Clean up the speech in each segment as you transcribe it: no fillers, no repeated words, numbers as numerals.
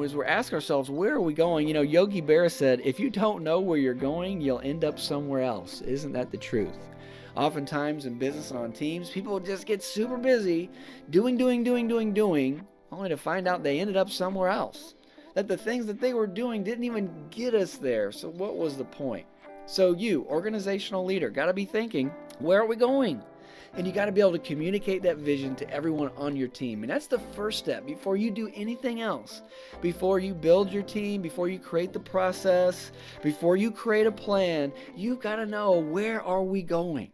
as we're asking ourselves, where are we going? Yogi Berra said, if you don't know where you're going, you'll end up somewhere else. Isn't that the truth? Oftentimes in business and on teams, people just get super busy doing, only to find out they ended up somewhere else. That the things that they were doing didn't even get us there. So what was the point? So you, organizational leader, got to be thinking, where are we going? And you got to be able to communicate that vision to everyone on your team. And that's the first step before you do anything else. Before you build your team, before you create the process, before you create a plan, you got to know, where are we going?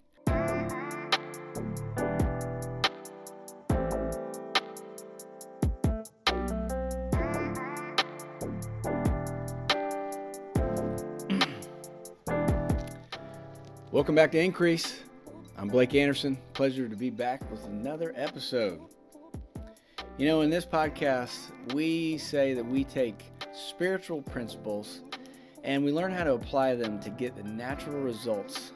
Welcome back to Increase. I'm Blake Anderson. Pleasure to be back with another episode. In this podcast, we say that we take spiritual principles and we learn how to apply them to get the natural results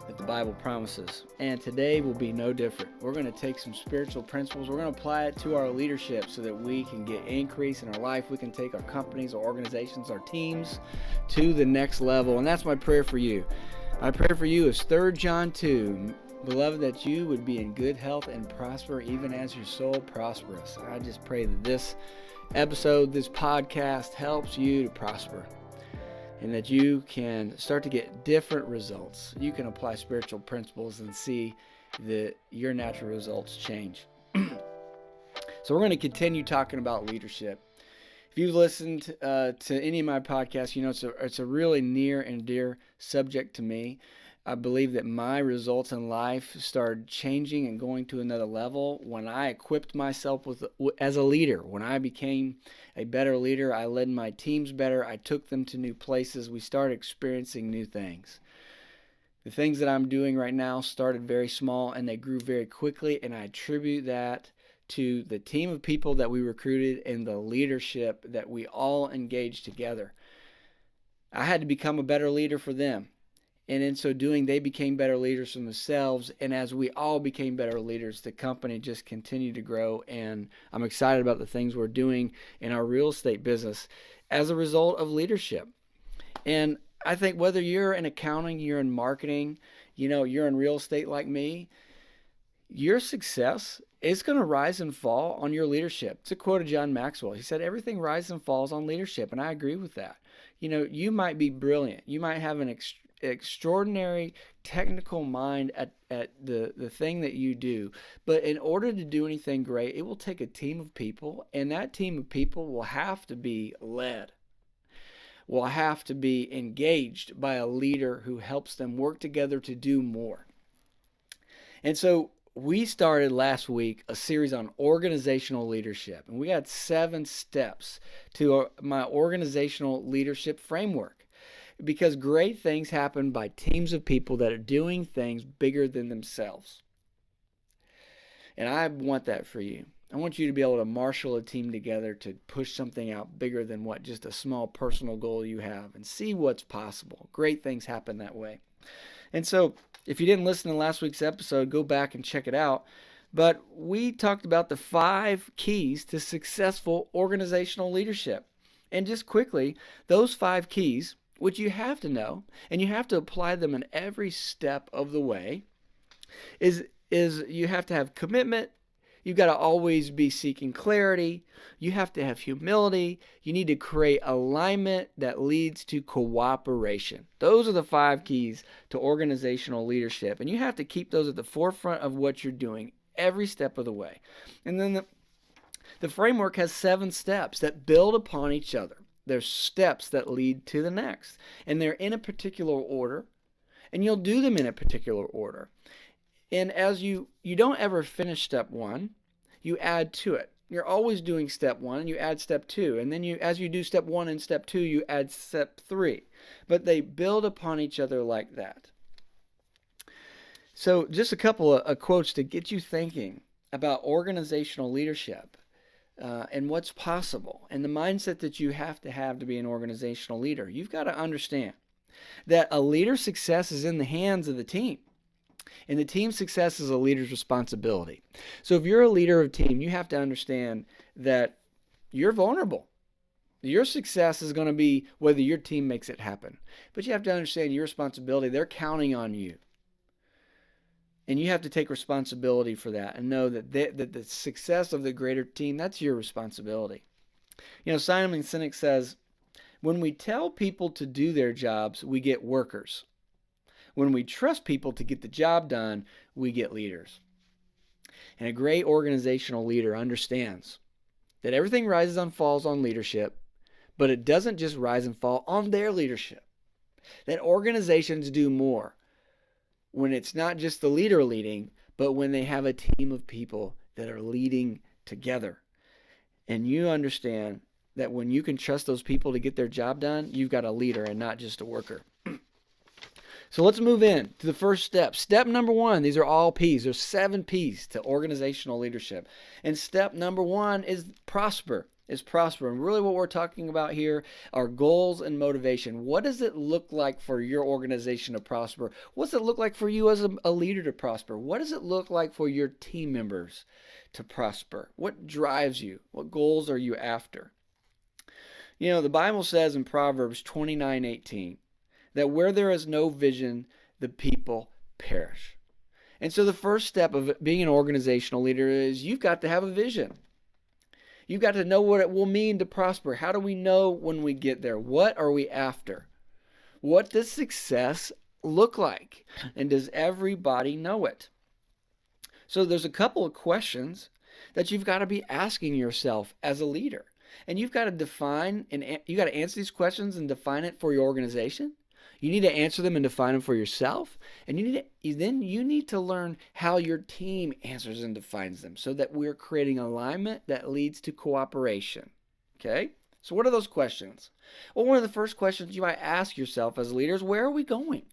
that the Bible promises. And today will be no different. We're going to take some spiritual principles. We're going to apply it to our leadership so that we can get increase in our life. We can take our companies, our organizations, our teams to the next level. And that's my prayer for you. My prayer for you is 3 John 2. Beloved, that you would be in good health and prosper even as your soul prospers. I just pray that this episode, this podcast helps you to prosper and that you can start to get different results. You can apply spiritual principles and see that your natural results change. So we're going to continue talking about leadership. If you've listened to any of my podcasts, it's a really near and dear subject to me. I believe that my results in life started changing and going to another level when I equipped myself as a leader. When I became a better leader, I led my teams better. I took them to new places. We started experiencing new things. The things that I'm doing right now started very small and they grew very quickly, and I attribute that to the team of people that we recruited and the leadership that we all engaged together. I had to become a better leader for them. And in so doing, they became better leaders for themselves. And as we all became better leaders, the company just continued to grow. And I'm excited about the things we're doing in our real estate business as a result of leadership. And I think whether you're in accounting, you're in marketing, you're in real estate like me, your success is going to rise and fall on your leadership. It's a quote of John Maxwell. He said, everything rises and falls on leadership. And I agree with that. You might be brilliant. You might have an extraordinary technical mind at the thing that you do. But in order to do anything great, it will take a team of people. And that team of people will have to be led. Will have to be engaged by a leader who helps them work together to do more. And so we started last week a series on organizational leadership, and we got 7 steps to my organizational leadership framework, because great things happen by teams of people that are doing things bigger than themselves. And I want that for you. I want you to be able to marshal a team together to push something out bigger than what just a small personal goal you have, and see what's possible. Great things happen that way. And so if you didn't listen to last week's episode, go back and check it out. But we talked about the 5 keys to successful organizational leadership. And just quickly, those 5 keys, which you have to know, and you have to apply them in every step of the way, is you have to have commitment. You've got to always be seeking clarity. You have to have humility. You need to create alignment that leads to cooperation. Those are the 5 keys to organizational leadership. And you have to keep those at the forefront of what you're doing every step of the way. And then the framework has 7 steps that build upon each other. There's steps that lead to the next. And they're in a particular order. And you'll do them in a particular order. And as you don't ever finish step 1, you add to it. You're always doing step 1 and you add step 2. And then as you do step 1 and step 2, you add step 3. But they build upon each other like that. So just a couple of quotes to get you thinking about organizational leadership and what's possible and the mindset that you have to be an organizational leader. You've got to understand that a leader's success is in the hands of the team. And the team's success is a leader's responsibility. So if you're a leader of a team, you have to understand that you're vulnerable. Your success is going to be whether your team makes it happen. But you have to understand your responsibility. They're counting on you. And you have to take responsibility for that and know that the success of the greater team, that's your responsibility. Simon Sinek says, when we tell people to do their jobs, we get workers. When we trust people to get the job done, we get leaders. And a great organizational leader understands that everything rises and falls on leadership, but it doesn't just rise and fall on their leadership. That organizations do more when it's not just the leader leading, but when they have a team of people that are leading together. And you understand that when you can trust those people to get their job done, you've got a leader and not just a worker. So let's move in to the first step. Step number 1, these are all P's. There's 7 P's to organizational leadership. And step number 1 is prosper. And really what we're talking about here are goals and motivation. What does it look like for your organization to prosper? What's it look like for you as a leader to prosper? What does it look like for your team members to prosper? What drives you? What goals are you after? The Bible says in Proverbs 29:18 that where there is no vision, the people perish. And so the first step of being an organizational leader is you've got to have a vision. You've got to know what it will mean to prosper. How do we know when we get there? What are we after? What does success look like? And does everybody know it? So there's a couple of questions that you've got to be asking yourself as a leader. And you've got to define and you got to answer these questions and define it for your organization. You need to answer them and define them for yourself. And then you need to learn how your team answers and defines them so that we're creating alignment that leads to cooperation. Okay? So what are those questions? Well, one of the first questions you might ask yourself as leaders, where are we going?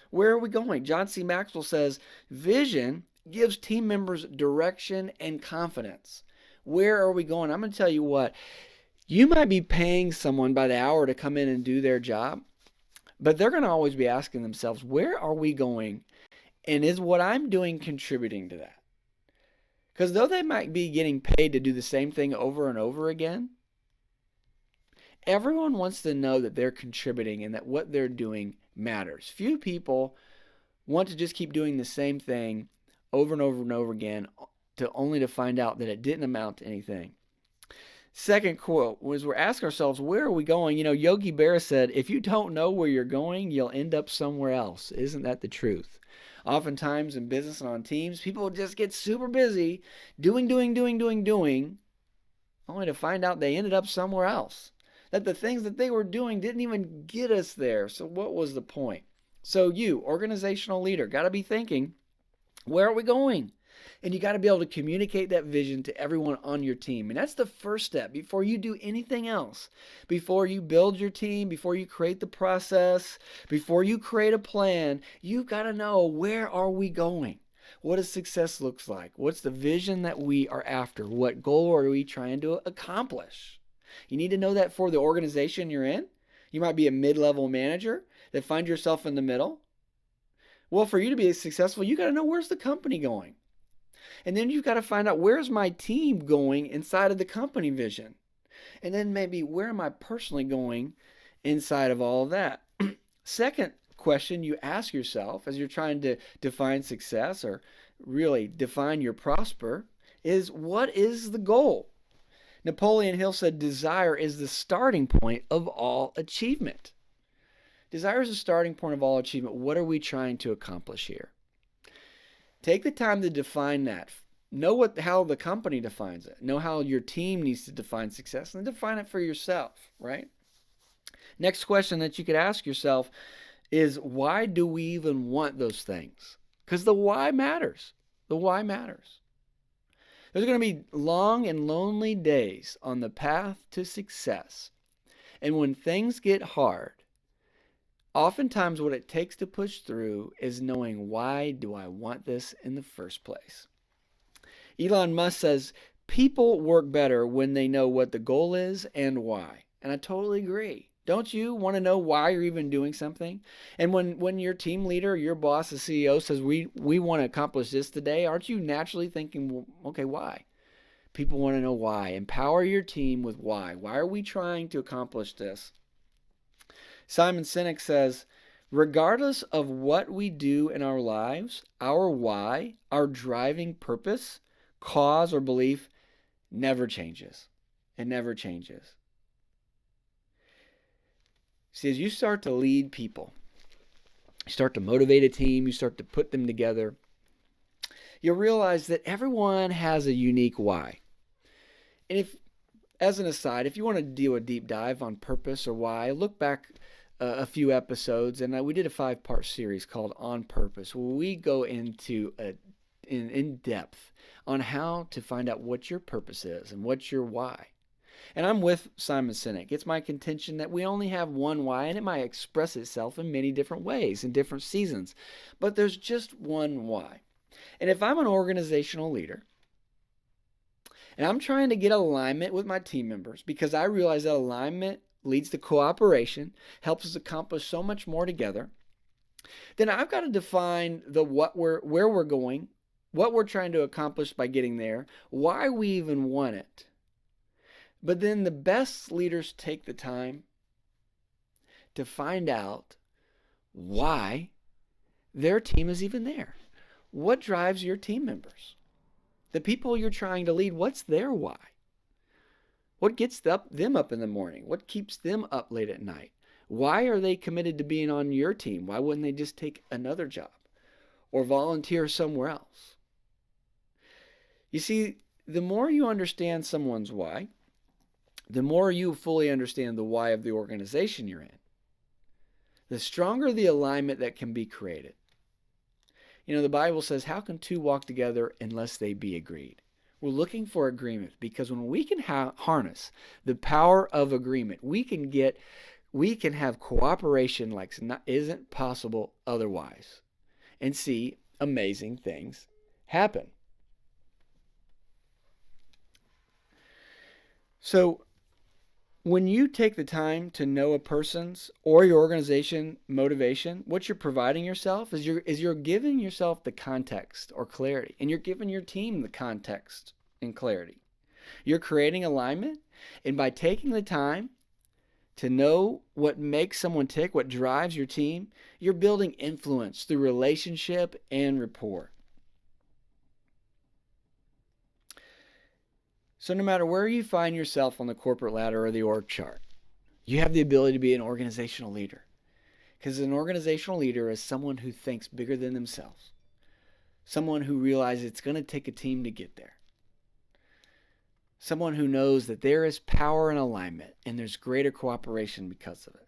Where are we going? John C. Maxwell says, vision gives team members direction and confidence. Where are we going? I'm going to tell you what. You might be paying someone by the hour to come in and do their job, but they're going to always be asking themselves, where are we going? And is what I'm doing contributing to that? Because though they might be getting paid to do the same thing over and over again, everyone wants to know that they're contributing and that what they're doing matters. Few people want to just keep doing the same thing over and over and over again only to find out that it didn't amount to anything. Second quote was, we're asking ourselves, where are we going? Yogi Berra said, if you don't know where you're going, you'll end up somewhere else. Isn't that the truth? Oftentimes in business and on teams, people just get super busy doing, only to find out they ended up somewhere else. That the things that they were doing didn't even get us there. So what was the point? So you, organizational leader, got to be thinking, where are we going? And you got to be able to communicate that vision to everyone on your team. And that's the first step before you do anything else. Before you build your team, before you create the process, before you create a plan, you've got to know, where are we going? What does success looks like? What's the vision that we are after? What goal are we trying to accomplish? You need to know that for the organization you're in. You might be a mid-level manager that find yourself in the middle. Well, for you to be successful, you got to know, where's the company going? And then you've got to find out, where's my team going inside of the company vision? And then maybe, where am I personally going inside of all of that? Second question you ask yourself as you're trying to define success, or really define your prosper, is, what is the goal? Napoleon Hill said, desire is the starting point of all achievement. Desire is the starting point of all achievement. What are we trying to accomplish here? Take the time to define that. Know how the company defines it. Know how your team needs to define success, and define it for yourself, right? Next question that you could ask yourself is, why do we even want those things? Because the why matters. The why matters. There's going to be long and lonely days on the path to success. And when things get hard, oftentimes what it takes to push through is knowing, why do I want this in the first place? Elon Musk says, people work better when they know what the goal is and why. And I totally agree. Don't you want to know why you're even doing something? And when your team leader, your boss, the CEO says, we want to accomplish this today, aren't you naturally thinking, well, okay, why? People want to know why. Empower your team with why. Why are we trying to accomplish this? Simon Sinek says, regardless of what we do in our lives, our why, our driving purpose, cause, or belief never changes. It never changes. See, as you start to lead people, you start to motivate a team, you start to put them together, you'll realize that everyone has a unique why. And if, as an aside, if you want to do a deep dive on purpose or why, look back a few episodes, and we did a 5-part series called On Purpose, where we go into in depth on how to find out what your purpose is and what's your why. And I'm with Simon Sinek. It's my contention that we only have one why, and it might express itself in many different ways in different seasons. But there's just one why. And if I'm an organizational leader, and I'm trying to get alignment with my team members, because I realize that alignment leads to cooperation, helps us accomplish so much more together, then I've got to define where we're going, what we're trying to accomplish by getting there, why we even want it. But then the best leaders take the time to find out why their team is even there. What drives your team members? The people you're trying to lead, what's their why? What gets them up in the morning? What keeps them up late at night? Why are they committed to being on your team? Why wouldn't they just take another job or volunteer somewhere else? You see, the more you understand someone's why, the more you fully understand the why of the organization you're in, the stronger the alignment that can be created. You know, the Bible says, how can two walk together unless they be agreed? We're looking for agreement, because when we can harness the power of agreement, we can have cooperation like isn't possible otherwise, and see amazing things happen. So when you take the time to know a person's or your organization motivation, what you're providing yourself is you're giving yourself the context or clarity, and you're giving your team the context and clarity. You're creating alignment, and by taking the time to know what makes someone tick, what drives your team, you're building influence through relationship and rapport. So no matter where you find yourself on the corporate ladder or the org chart, you have the ability to be an organizational leader. Because an organizational leader is someone who thinks bigger than themselves. Someone who realizes it's going to take a team to get there. Someone who knows that there is power and alignment, and there's greater cooperation because of it.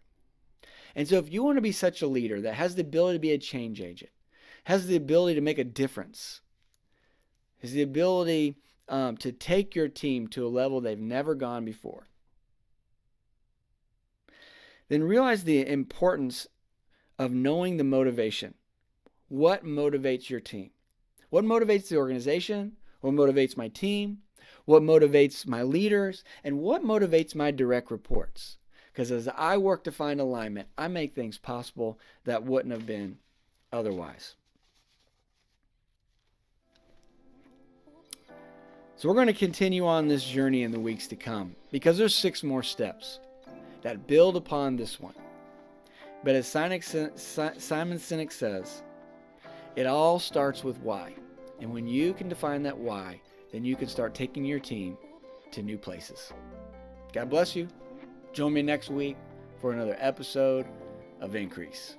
And so if you want to be such a leader that has the ability to be a change agent, has the ability to make a difference, has the ability to take your team to a level they've never gone before, then realize the importance of knowing the motivation. What motivates your team? What motivates the organization? What motivates my team? What motivates my leaders? And what motivates my direct reports? Because as I work to find alignment, I make things possible that wouldn't have been otherwise. So we're going to continue on this journey in the weeks to come, because there's 6 more steps that build upon this one. But as Simon Sinek says, it all starts with why. And when you can define that why, then you can start taking your team to new places. God bless you. Join me next week for another episode of Increase.